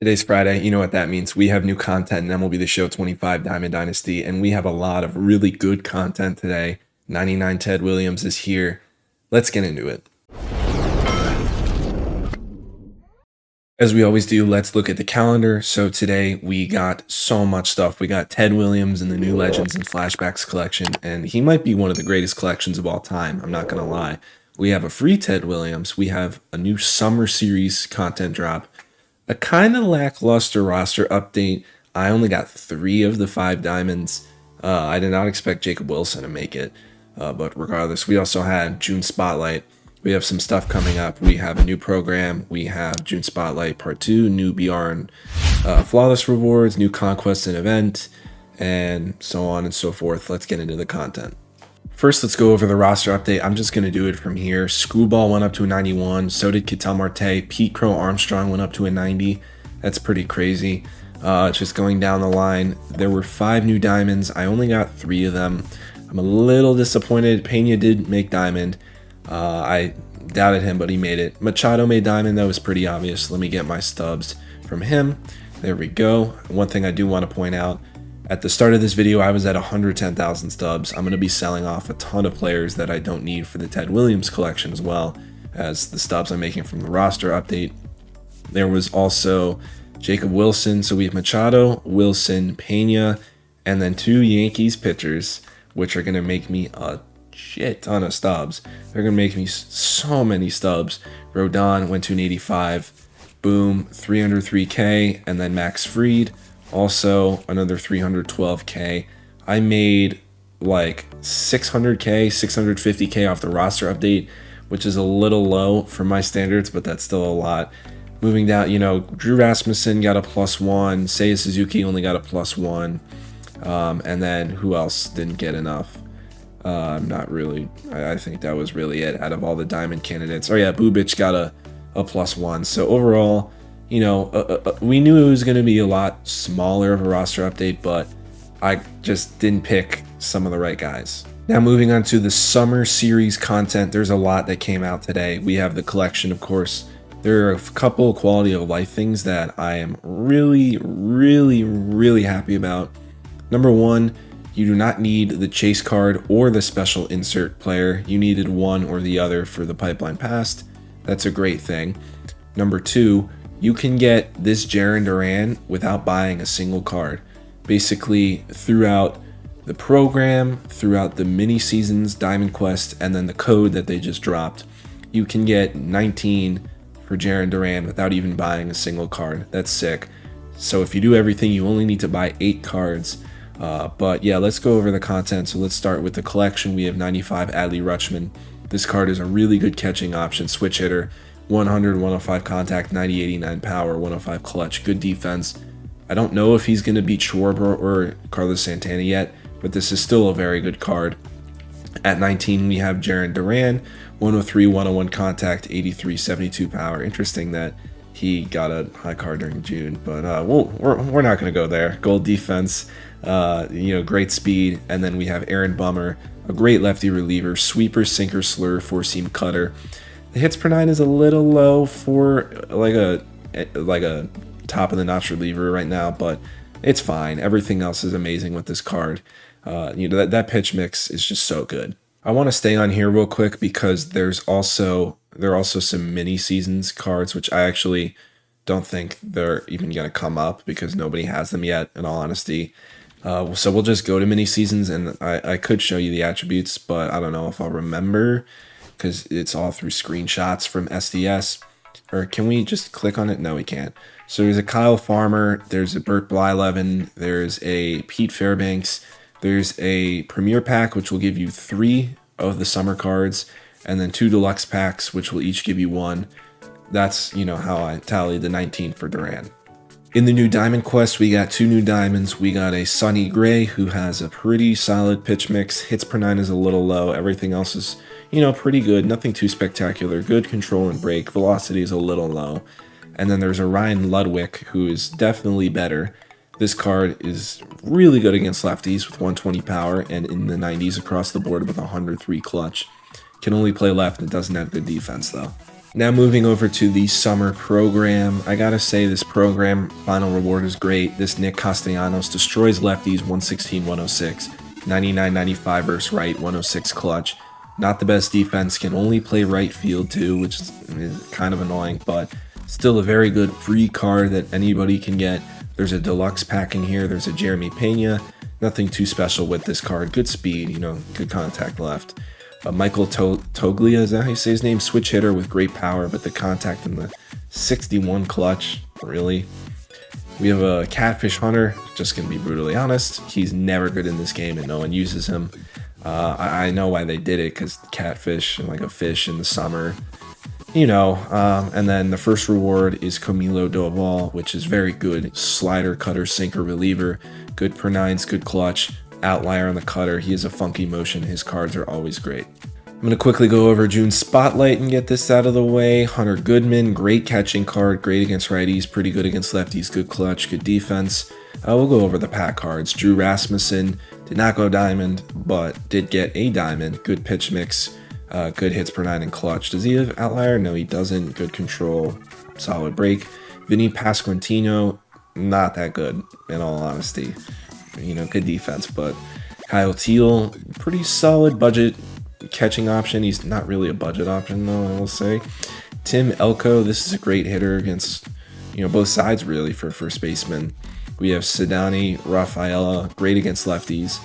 Today's Friday. You know what that means. We have new content in MLB The Show 25 Diamond Dynasty, and we have a lot of really good content today. 99 Ted Williams is here. Let's get into it. As we always do, let's look at the calendar. So today we got so much stuff. We got Ted Williams in the New Legends and Flashbacks collection, and he might be one of the greatest collections of all time. I'm not going to lie. We have a free Ted Williams. We have a new Summer Series content drop. A kind of lackluster roster update. I only got 3 of the 5 diamonds. I did not expect Jacob Wilson to make it. But regardless, we also had June Spotlight. We have some stuff coming up. We have a new program. We have June Spotlight Part 2, new BR and Flawless Rewards, new Conquest and Event, and so on and so forth. Let's get into the content. First, let's go over the roster update. I'm just going to do it from here. Screwball went up to a 91. So did Ketel Marte. Pete Crow Armstrong went up to a 90. That's pretty crazy. Just going down the line, there were 5 new diamonds. I only got 3 of them. I'm a little disappointed. Pena did make diamond. I doubted him, but he made it. Machado made diamond. That was pretty obvious. Let me get my stubs from him. There we go. One thing I do want to point out. At the start of this video, I was at 110,000 stubs. I'm going to be selling off a ton of players that I don't need for the Ted Williams collection, as well as the stubs I'm making from the roster update. There was also Jacob Wilson. So we have Machado, Wilson, Pena, and then 2 Yankees pitchers, which are going to make me a shit ton of stubs. They're going to make me so many stubs. Rodon went to an 85. Boom, 303K, and then Max Fried. Also, another 312K. I made like 600K, 650K off the roster update, which is a little low for my standards, but that's still a lot. Moving down, Drew Rasmussen got a +1. Seiya Suzuki only got a +1. And then who else didn't get enough? Not really. I think that was really it out of all the diamond candidates. Oh yeah, Bubic got a +1. So overall, we knew it was going to be a lot smaller of a roster update, but I just didn't pick some of the right guys. Now moving on to the Summer Series content, there's a lot that came out today. We have the collection, of course. There are a couple quality of life things that I am really, really, really happy about. Number 1, you do not need the chase card or the special insert player. You needed one or the other for the Pipeline Past. That's a great thing. Number 2, you can get this Jarren Duran without buying a single card. Basically, throughout the program, throughout the mini seasons, Diamond Quest, and then the code that they just dropped, you can get 19 for Jarren Duran without even buying a single card. That's sick. So if you do everything, you only need to buy 8 cards. But yeah, let's go over the content. So let's start with the collection. We have 95 Adley Rutschman. This card is a really good catching option, switch hitter. 100, 105 contact, 90, 89 power, 105 clutch, good defense. I don't know if he's going to beat Schwarber or Carlos Santana yet, but this is still a very good card. At 19, we have Jarren Duran, 103, 101 contact, 83, 72 power. Interesting that he got a high card during June, but we're not going to go there. Gold defense, great speed, and then we have Aaron Bummer, a great lefty reliever, sweeper, sinker, slur, 4-seam cutter. The hits per 9 is a little low for like a top of the notch reliever right now, but it's fine. Everything else is amazing with this card. That pitch mix is just so good. I want to stay on here real quick because there are also some mini seasons cards, which I actually don't think they're even going to come up because nobody has them yet, in all honesty. So we'll just go to mini seasons, and I could show you the attributes, but I don't know if I'll remember, because it's all through screenshots from SDS. Or can we just click on it? No, we can't. So there's a Kyle Farmer, there's a Burt Blyleven, there's a Pete Fairbanks, there's a Premier Pack, which will give you 3 of the summer cards, and then 2 deluxe packs, which will each give you 1. That's, how I tallied the 19 for Duran. In the new Diamond Quest, we got 2 new diamonds. We got a Sonny Gray, who has a pretty solid pitch mix. Hits per 9 is a little low. Everything else is, pretty good. Nothing too spectacular. Good control and break. Velocity is a little low. And then there's a Ryan Ludwig, who is definitely better. This card is really good against lefties with 120 power and in the 90s across the board with 103 clutch. Can only play left and doesn't have good defense, though. Now moving over to the summer program, I gotta say this program final reward is great. This Nick Castellanos destroys lefties 116, 106, 99, 95 versus right, 106 clutch. Not the best defense, can only play right field too, which is kind of annoying, but still a very good free card that anybody can get. There's a deluxe pack in here, there's a Jeremy Pena. Nothing too special with this card. Good speed, good contact left. Michael Toglia, is that how you say his name? Switch hitter with great power, but the contact in the 61 clutch, really. We have a Catfish Hunter, just going to be brutally honest. He's never good in this game and no one uses him. I know why they did it, because catfish, like a fish in the summer, and then the first reward is Camilo Doval, which is very good. Slider, cutter, sinker, reliever, good per nines, good clutch. Outlier on the cutter. He has a funky motion. His cards are always great. I'm going to quickly go over June's Spotlight and get this out of the way. Hunter Goodman, great catching card, great against righties, pretty good against lefties, good clutch, good defense. We'll go over the pack cards. Drew Rasmussen did not go diamond, but did get a diamond. Good pitch mix, good hits per nine and clutch. Does he have outlier? No, he doesn't. Good control, solid break. Vinny Pasquantino, not that good, in all honesty. Good defense, but Kyle Teal, pretty solid budget catching option. He's not really a budget option, though, I will say. Tim Elko, this is a great hitter against, both sides, really, for first baseman. We have Sedani Rafaela, great against lefties,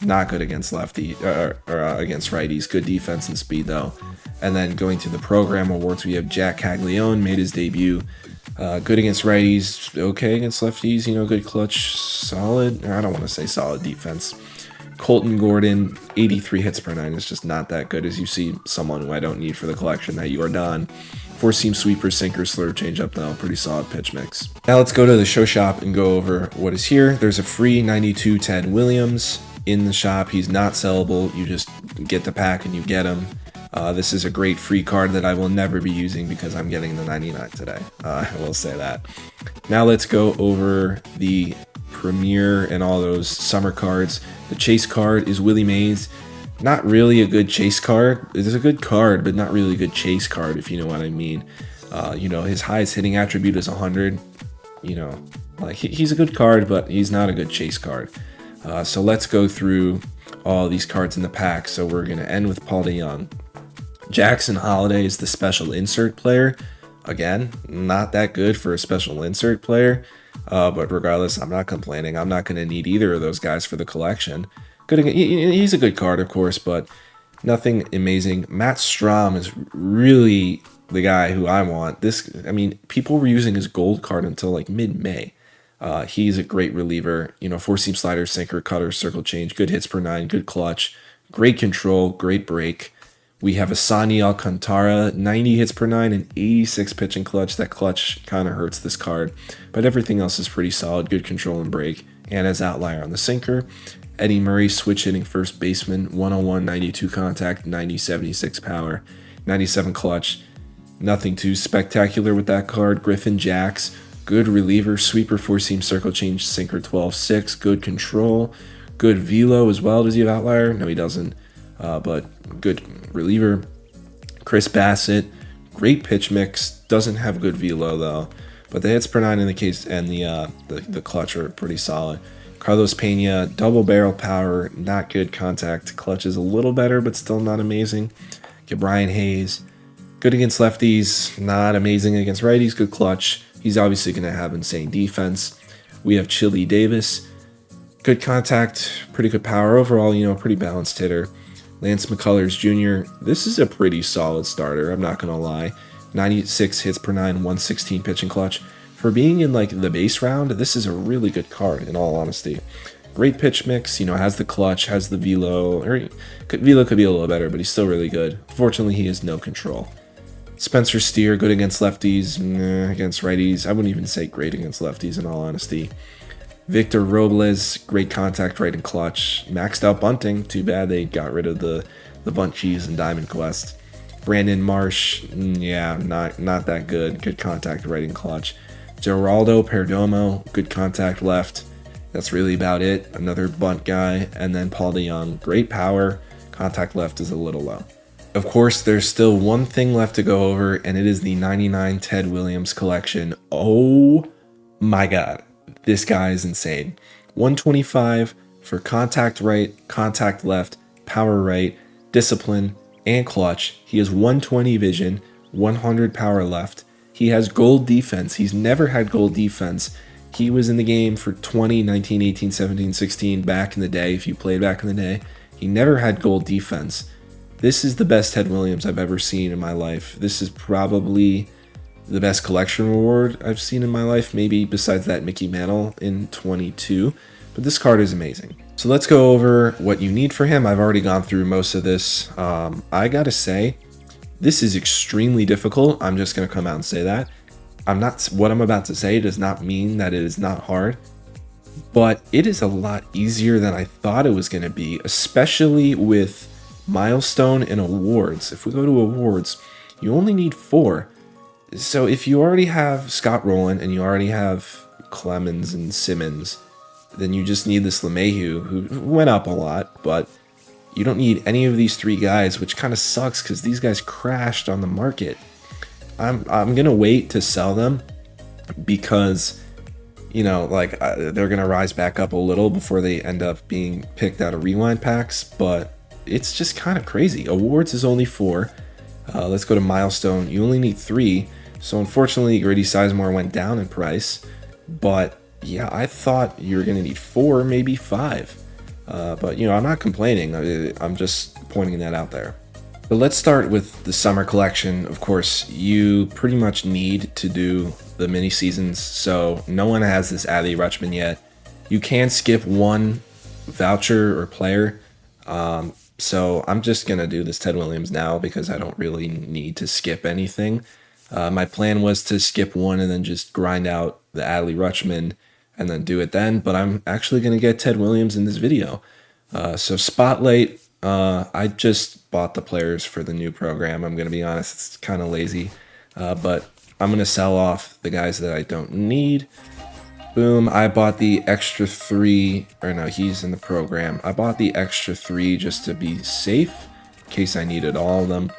not good against against righties. Good defense and speed, though. And then going to the program awards, we have Jack Caglione, made his debut. Good against righties, okay against lefties, good clutch, solid, or I don't want to say solid defense. Colton Gordon, 83 hits per nine is just not that good, as you see someone who I don't need for the collection that you are done. Four-seam sweeper, sinker, slurve, changeup, though, pretty solid pitch mix. Now let's go to the show shop and go over what is here. There's a free 92 Ted Williams in the shop. He's not sellable. You just get the pack and you get him. This is a great free card that I will never be using because I'm getting the 99 today. I will say that. Now let's go over the Premier and all those summer cards. The chase card is Willie Mays. Not really a good chase card. It is a good card, but not really a good chase card, if you know what I mean. His highest hitting attribute is 100. He's a good card, but he's not a good chase card. So let's go through all these cards in the pack. So we're going to end with Paul DeJong. Jackson Holiday is the special insert player. Again, not that good for a special insert player, but regardless, I'm not complaining. I'm not going to need either of those guys for the collection. He's a good card, of course, but nothing amazing. Matt Strom is really the guy who I want. People were using his gold card until like mid-May. He's a great reliever. Four-seam slider, sinker, cutter, circle change, good hits per nine, good clutch, great control, great break. We have Asani Alcantara, 90 hits per nine and 86 pitching clutch. That clutch kind of hurts this card, but everything else is pretty solid. Good control and break, and as outlier on the sinker. Eddie Murray, switch hitting first baseman, 101, 92 contact, 90, 76 power, 97 clutch. Nothing too spectacular with that card. Griffin Jacks, good reliever, sweeper, four-seam circle change, sinker, 12-6, good control, good velo as well. Does he have outlier? No, he doesn't. But good reliever. Chris Bassett, great pitch mix, doesn't have good velo though, but the hits per nine in the case and the clutch are pretty solid. Carlos Pena, double barrel power, not good contact. Clutch is a little better, but still not amazing. Get Brian Hayes, good against lefties, not amazing against righties, good clutch. He's obviously going to have insane defense. We have Chili Davis, good contact, pretty good power overall, pretty balanced hitter. Lance McCullers Jr., this is a pretty solid starter, I'm not going to lie. 96 hits per nine, 116 pitching clutch. For being in the base round, this is a really good card, in all honesty. Great pitch mix, has the clutch, has the velo. Velo could be a little better, but he's still really good. Fortunately, he has no control. Spencer Steer, good against lefties, against righties. I wouldn't even say great against lefties, in all honesty. Victor Robles, great contact, right and clutch. Maxed out bunting. Too bad they got rid of the bunt cheese and Diamond Quest. Brandon Marsh, not that good. Good contact, right and clutch. Geraldo Perdomo, good contact left. That's really about it. Another bunt guy. And then Paul DeJong, great power. Contact left is a little low. Of course, there's still one thing left to go over, and it is the 99 Ted Williams collection. Oh my God, this guy is insane. 125 for contact right, contact left, power right, discipline, and clutch. He has 120 vision, 100 power left. He has gold defense. He's never had gold defense. He was in the game for 20, 19, 18, 17, 16 back in the day, if you played back in the day. He never had gold defense. This is the best Ted Williams I've ever seen in my life. This is probably the best collection reward I've seen in my life, maybe besides that Mickey Mantle in 22. But this card is amazing. So let's go over what you need for him. I've already gone through most of this. I gotta say, this is extremely difficult. I'm just gonna come out and say that. What I'm about to say does not mean that it is not hard, but it is a lot easier than I thought it was gonna be, especially with milestone and awards. If we go to awards, you only need 4. So if you already have Scott Rowland and you already have Clemens and Simmons, then you just need this LeMahieu, who went up a lot, but you don't need any of these 3 guys, which kind of sucks because these guys crashed on the market. I'm gonna wait to sell them because, you know, like they're gonna rise back up a little before they end up being picked out of rewind packs, but it's just kind of crazy. Awards is only 4. Let's go to milestone. You only need 3. So unfortunately, Grady Sizemore went down in price. But yeah, I thought you were going to need 4, maybe 5. But you know, I'm not complaining. I'm just pointing that out there. But let's start with the summer collection. Of course, you pretty much need to do the mini seasons. So no one has this Adley Rutschman yet. You can skip one voucher or player. So I'm just going to do this Ted Williams now because I don't really need to skip anything. My plan was to skip one and then just grind out the Adley Rutschman and then do it then, but I'm actually going to get Ted Williams in this video. So Spotlight, I just bought the players for the new program. I'm going to be honest, it's kind of lazy, but I'm going to sell off the guys that I don't need. Boom, I bought the extra 3, or no, he's in the program. I bought the extra 3 just to be safe, in case I needed all of them,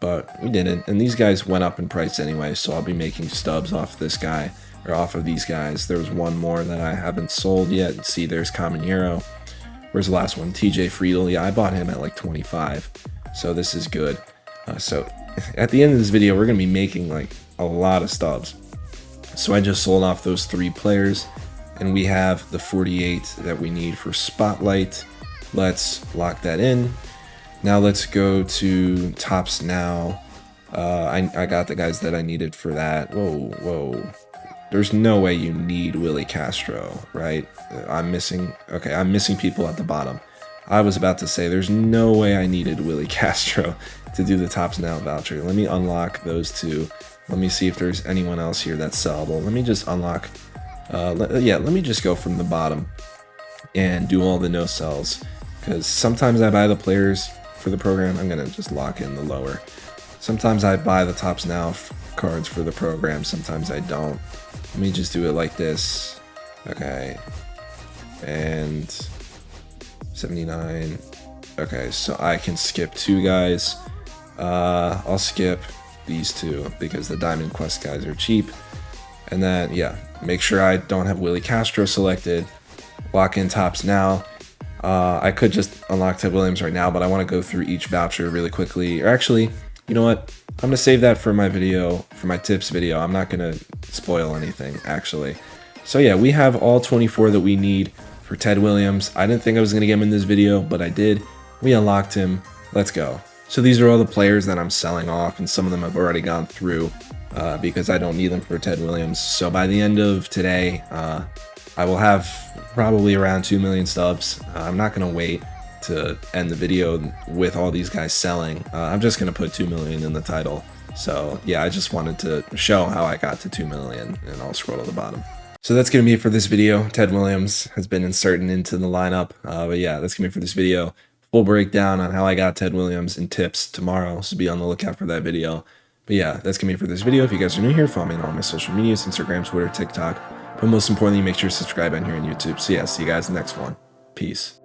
but we didn't. And these guys went up in price anyway, so I'll be making stubs off this guy, or off of these guys. There was one more that I haven't sold yet. See, there's Common Hero. Where's the last one? TJ Friedel. Yeah, I bought him at like 25, so this is good. So at the end of this video, we're going to be making like a lot of stubs. So I just sold off those 3 players, and we have the 48 that we need for Spotlight. Let's lock that in. Now let's go to Tops Now. I got the guys that I needed for that. Whoa. There's no way you need Willie Castro, right? I'm missing people at the bottom. I was about to say there's no way I needed Willie Castro to do the Tops Now voucher. Let me unlock those 2. Let me see if there's anyone else here that's sellable. Let me just unlock, let me just go from the bottom and do all the no sells, because sometimes I buy the players for the program. I'm gonna just lock in the lower. Sometimes I buy the Tops Now cards for the program, sometimes I don't. Let me just do it like this. Okay, and 79. Okay, so I can skip 2 guys. I'll skip these 2 because the Diamond Quest guys are cheap. And then, yeah, make sure I don't have Willie Castro selected. Lock in Tops Now. I could just unlock Ted Williams right now, but I want to go through each voucher really quickly. Or actually, you know what? I'm going to save that for my video, for my tips video. I'm not going to spoil anything, actually. So yeah, we have all 24 that we need for Ted Williams. I didn't think I was going to get him in this video, but I did. We unlocked him. Let's go. So these are all the players that I'm selling off, and some of them I've already gone through because I don't need them for Ted Williams. So by the end of today, I will have probably around 2 million stubs. I'm not going to wait to end the video with all these guys selling. I'm just going to put 2 million in the title. So yeah, I just wanted to show how I got to 2 million, and I'll scroll to the bottom. So that's going to be it for this video. Ted Williams has been inserted into the lineup. But yeah, that's going to be it for this video. Full breakdown on how I got Ted Williams and tips tomorrow, so be on the lookout for that video. But yeah, that's going to be it for this video. If you guys are new here, follow me on all my social medias, Instagram, Twitter, TikTok. But most importantly, make sure to subscribe on here on YouTube. So yeah, see you guys in the next one. Peace.